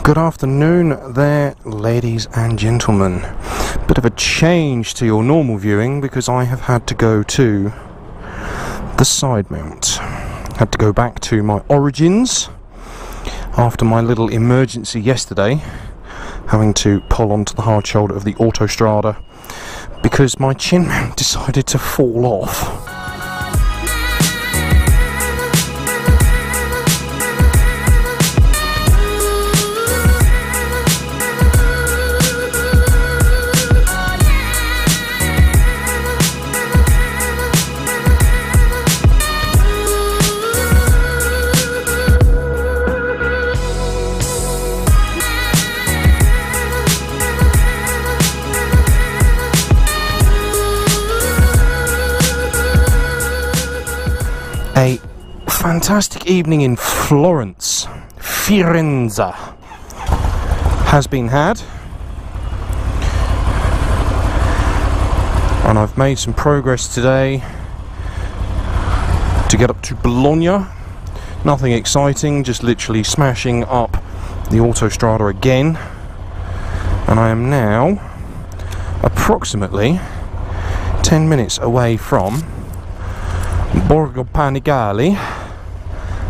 Good afternoon there, ladies and gentlemen. Bit of a change to your normal viewing because I have had to go to the side mount. Had to go back to my origins after my little emergency yesterday, having to pull onto the hard shoulder of the Autostrada because my chin mount decided to fall off. A fantastic evening in Florence, Firenze, has been had, and I've made some progress today to get up to Bologna. Nothing exciting, just literally smashing up the Autostrada again, and I am now approximately 10 minutes away from Borgo Panigale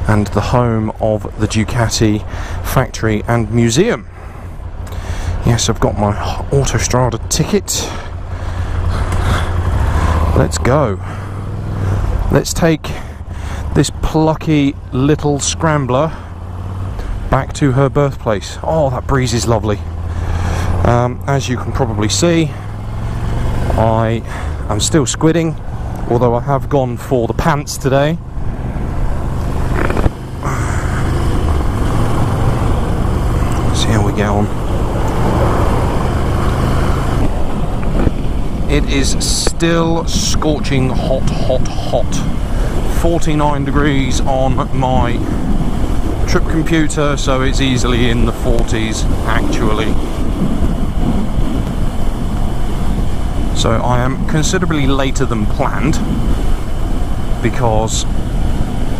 and the home of the Ducati factory and museum. Yes, I've got my Autostrada ticket. Let's go. Let's take this plucky little scrambler back to her birthplace. Oh, that breeze is lovely. As you can probably see, I am still squidding, although I have gone for the pants today. See how we get on. It is still scorching hot, hot, hot. 49 degrees on my trip computer, so it's easily in the 40s actually. So I am considerably later than planned because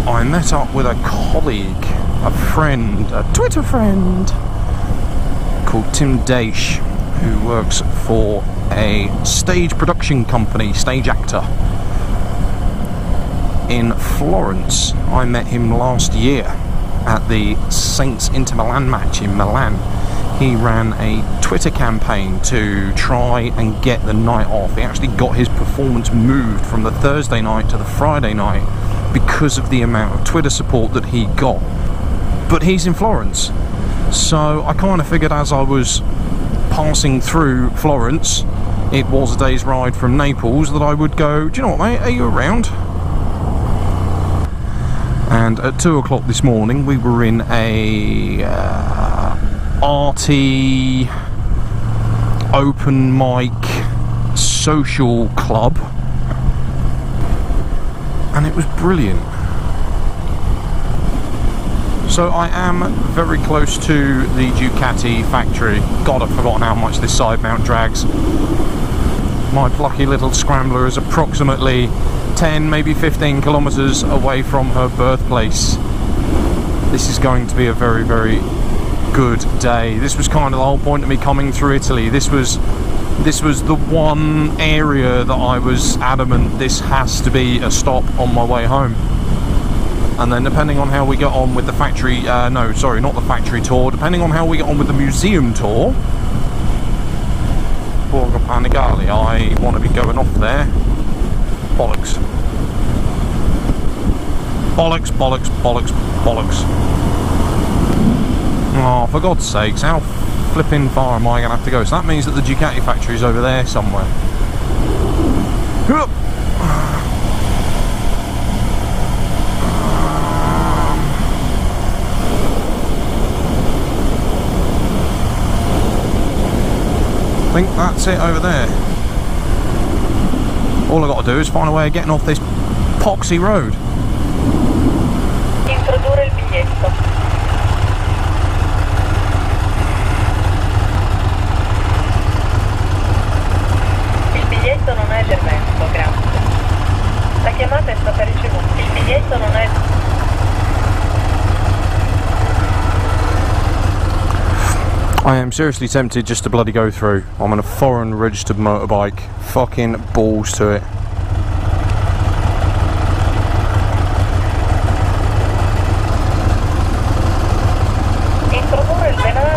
I met up with a colleague, a friend, a Twitter friend called Tim Daish, who works for a stage production company, stage actor, in Florence. I met him last year at the Saints Inter Milan match in Milan. He ran a Twitter campaign to try and get the night off. He actually got his performance moved from the Thursday night to the Friday night because of the amount of Twitter support that he got. But he's in Florence, so I kind of figured as I was passing through Florence, it was a day's ride from Naples, that I would go, do you know what, mate, are you around? And at 2 o'clock this morning we were in a arty open mic social club, and it was brilliant. So I am very close to the Ducati factory. God, I've forgotten how much this side mount drags. My plucky little scrambler is approximately 10, maybe 15 kilometers away from her birthplace. This is going to be a very, very good day. This was kind of the whole point of me coming through Italy. This was the one area that I was adamant this has to be a stop on my way home. And then depending on how we get on with the factory, no, sorry, not the factory tour, depending on how we get on with the museum tour, Borgo Panigale, I want to be going off there. Bollocks. Bollocks, bollocks, bollocks, bollocks. Oh, for God's sakes, how flipping far am I going to have to go? So that means that the Ducati factory is over there somewhere. I think that's it over there. All I've got to do is find a way of getting off this poxy road. Introdurre il biglietto. Il biglietto non è permesso, grazie. La chiamata è stata ricevuta. Il biglietto non è... I am seriously tempted just to bloody go through. I'm on a foreign registered motorbike. Fucking balls to it.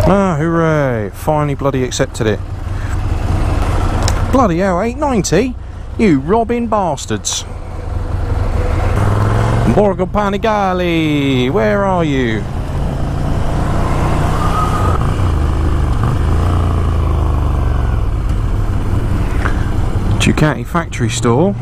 Ah, hooray! Finally bloody accepted it. Bloody hell, 890? You robbing bastards. Borgo Panigale, where are you? Ducati factory store.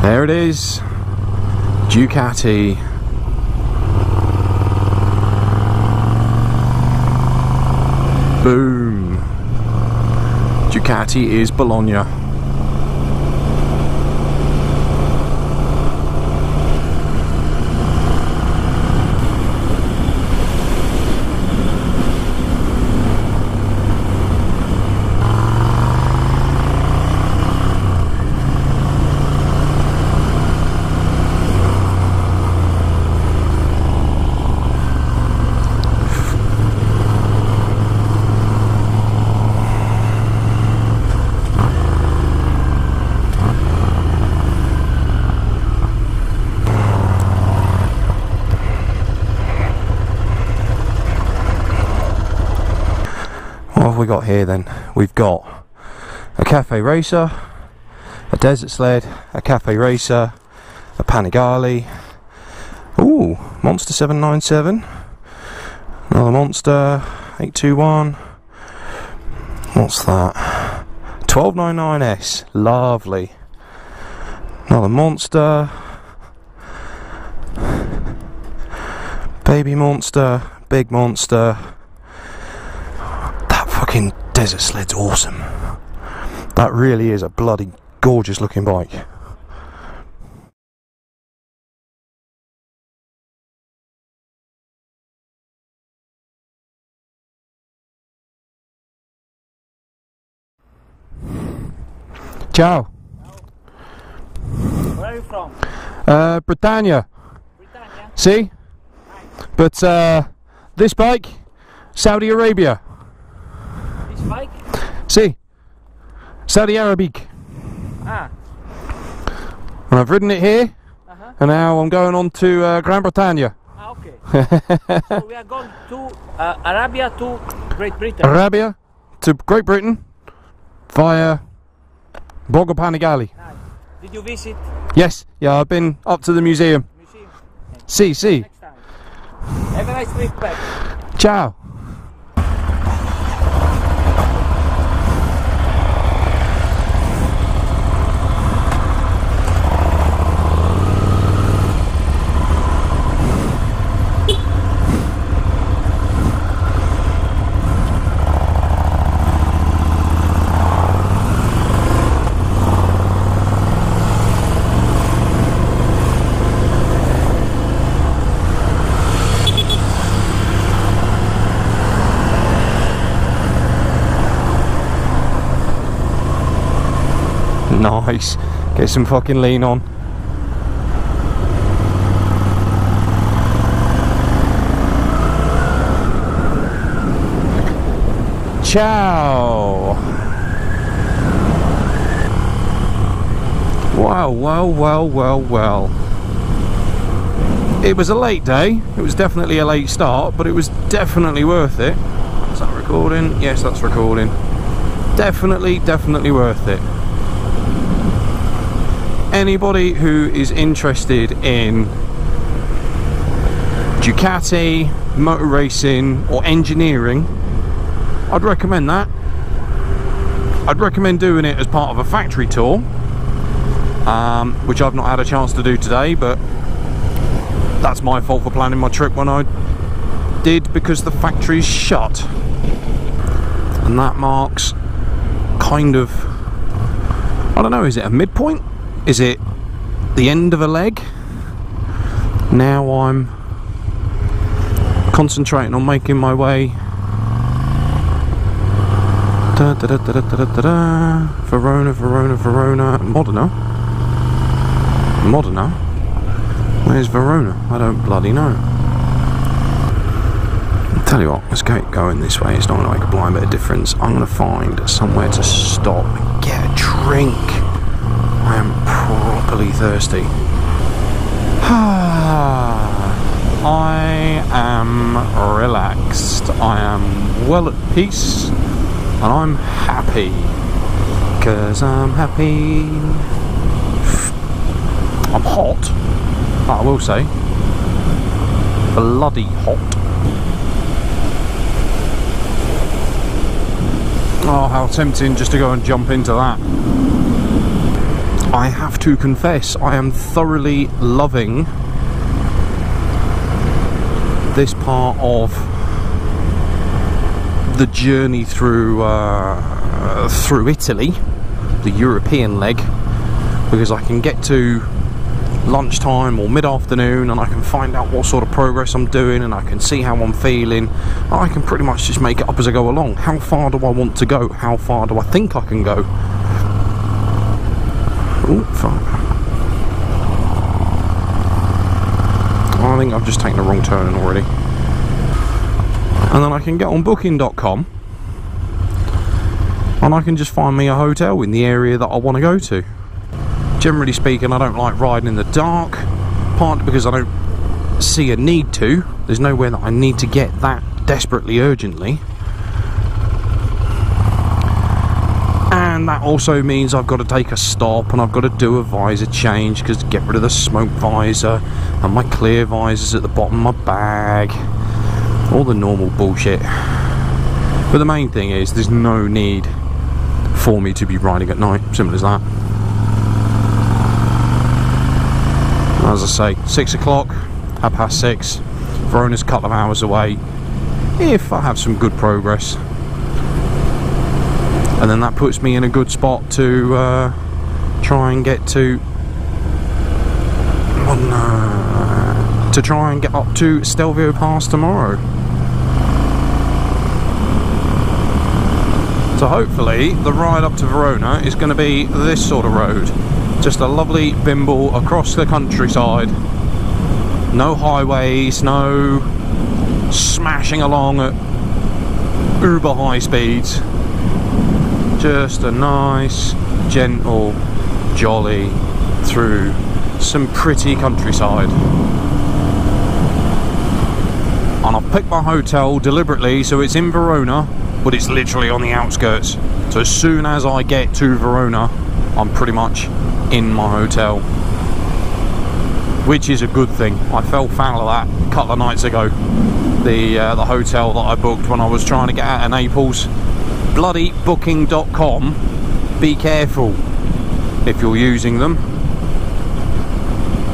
There it is, Ducati. Boom. Ducati is Bologna. What have we got here then? We've got a cafe racer, a desert sled, a cafe racer, a Panigale. Ooh, Monster 797. Another Monster 821. What's that? 1299S. Lovely. Another Monster. Baby Monster. Big Monster. Fucking desert sled's awesome. That really is a bloody gorgeous looking bike. Ciao. Where are you from? Britannia. Britannia? See? Nice. But this bike, Saudi Arabia. This bike? See? Saudi Arabic. Ah. And I've ridden it here, and now I'm going on to Gran Bretagna. Ah, okay. So we are going to Arabia to Great Britain. Arabia to Great Britain via Borgo Panigale. Nice. Did you visit Yes, yeah, I've been up to the museum. museum? See. Next time. Have a nice trip back. Ciao. Nice. Get some fucking lean on. Ciao. Well. It was a late day. It was definitely a late start, but it was definitely worth it. Is that recording? Yes, that's recording. Definitely worth it. Anybody who is interested in Ducati, motor racing or engineering, I'd recommend that. I'd recommend doing it as part of a factory tour, which I've not had a chance to do today, but that's my fault for planning my trip when I did, because the factory's shut. And that marks kind of, I don't know, is it a midpoint? Is it the end of a leg? Now I'm concentrating on making my way Verona, Verona, Verona. Modena? Where's Verona? I don't bloody know. I'll tell you what, let's get going this way. It's not going to make a blind bit of difference. I'm going to find somewhere to stop and get a drink. I am properly thirsty. I am relaxed. I am well at peace. And I'm happy. Because I'm happy. I'm hot. I will say. Bloody hot. Oh, how tempting just to go and jump into that. I have to confess, I am thoroughly loving this part of the journey through Italy, the European leg, because I can get to lunchtime or mid-afternoon and I can find out what sort of progress I'm doing, and I can see how I'm feeling. I can pretty much just make it up as I go along. How far do I want to go? How far do I think I can go? Oh, fuck. I think I've just taken a wrong turn already. And then I can get on booking.com and I can just find me a hotel in the area that I want to go to. Generally speaking, I don't like riding in the dark, partly because I don't see a need to. There's nowhere that I need to get that desperately urgently. And that also means I've got to take a stop and I've got to do a visor change, because to get rid of the smoke visor and my clear visors at the bottom of my bag. All the normal bullshit. But the main thing is there's no need for me to be riding at night. Simple as that. As I say, 6 o'clock, 6:30. Verona's a couple of hours away, if I have some good progress. And then that puts me in a good spot to try and get to try and get up to Stelvio Pass tomorrow. So hopefully the ride up to Verona is going to be this sort of road. Just a lovely bimble across the countryside. No highways, no smashing along at uber high speeds. Just a nice, gentle, jolly through some pretty countryside. And I've picked my hotel deliberately so it's in Verona, but it's literally on the outskirts. So as soon as I get to Verona, I'm pretty much in my hotel, which is a good thing. I fell foul of that a couple of nights ago. The hotel that I booked when I was trying to get out of Naples. Bloody booking.com, be careful if you're using them.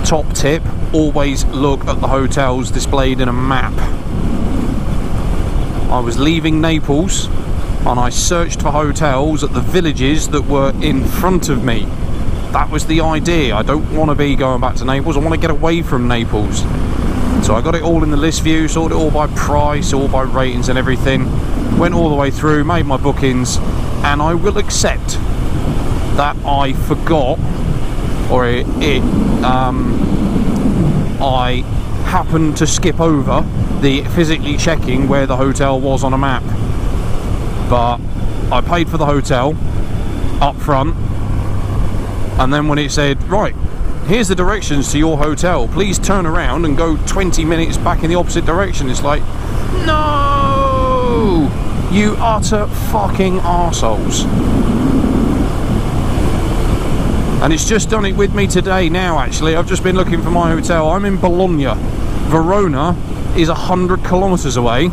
Top tip, always look at the hotels displayed in a map. I was leaving Naples and I searched for hotels at the villages that were in front of me. That was the idea. I don't want to be going back to Naples, I want to get away from Naples. So I got it all in the list view, sorted it all by price, all by ratings and everything. Went all the way through, made my bookings, and I will accept that I forgot, or I happened to skip over the physically checking where the hotel was on a map. But I paid for the hotel up front, and then when it said, right, here's the directions to your hotel, please turn around and go 20 minutes back in the opposite direction, it's like, no, you utter fucking arseholes. And it's just done it with me today now, actually. I've just been looking for my hotel. I'm in Bologna. Verona is 100 kilometers away.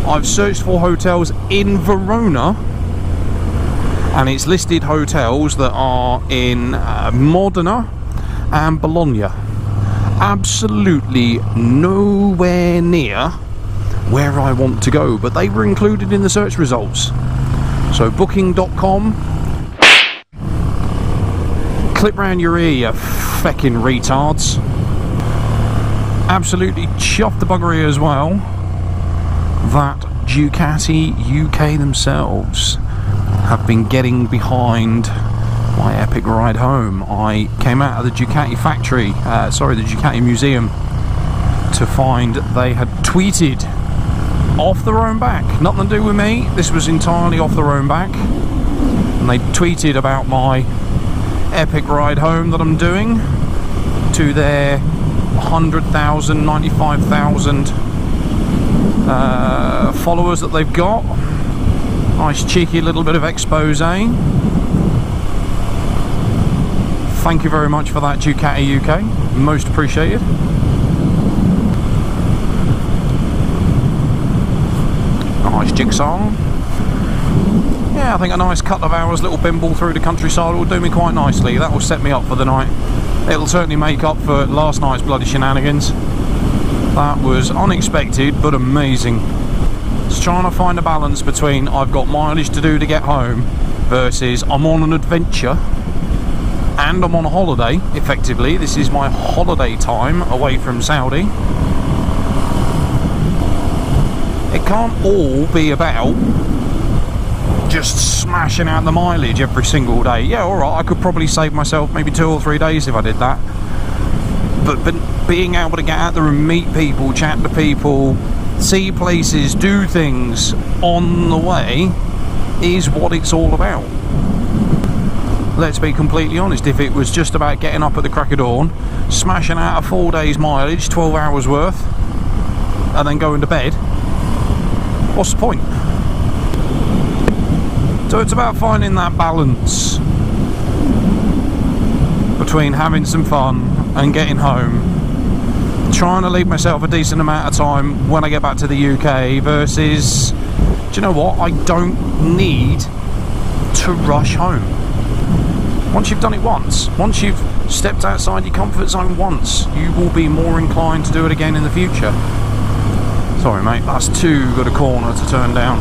I've searched for hotels in Verona, and it's listed hotels that are in Modena and Bologna. Absolutely nowhere near where I want to go, but they were included in the search results. So booking.com, clip round your ear, you feckin' retards. Absolutely chuffed the buggery as well that Ducati UK themselves have been getting behind my epic ride home. I came out of the Ducati factory, the Ducati museum, to find they had tweeted off their own back, nothing to do with me, this was entirely off their own back, and they tweeted about my epic ride home that I'm doing to their 100,000, 95,000 followers that they've got. Nice cheeky little bit of expose. Thank you very much for that, Ducati UK, most appreciated. Nice jigsaw. Yeah, I think a nice couple of hours little bimble through the countryside will do me quite nicely. That will set me up for the night. It'll certainly make up for last night's bloody shenanigans. That was unexpected but amazing. Just trying to find a balance between I've got mileage to do to get home versus I'm on an adventure and I'm on a holiday. Effectively, this is my holiday time away from Saudi. It can't all be about just smashing out the mileage every single day. Yeah, alright, I could probably save myself maybe 2 or 3 days if I did that. But being able to get out there and meet people, chat to people, see places, do things on the way is what it's all about. Let's be completely honest, if it was just about getting up at the crack of dawn, smashing out a 4 days mileage, 12 hours worth, and then going to bed, what's the point? So it's about finding that balance between having some fun and getting home, trying to leave myself a decent amount of time when I get back to the UK versus, do you know what, I don't need to rush home. Once you've done it once, once you've stepped outside your comfort zone once, you will be more inclined to do it again in the future. Sorry mate, that's too good a corner to turn down.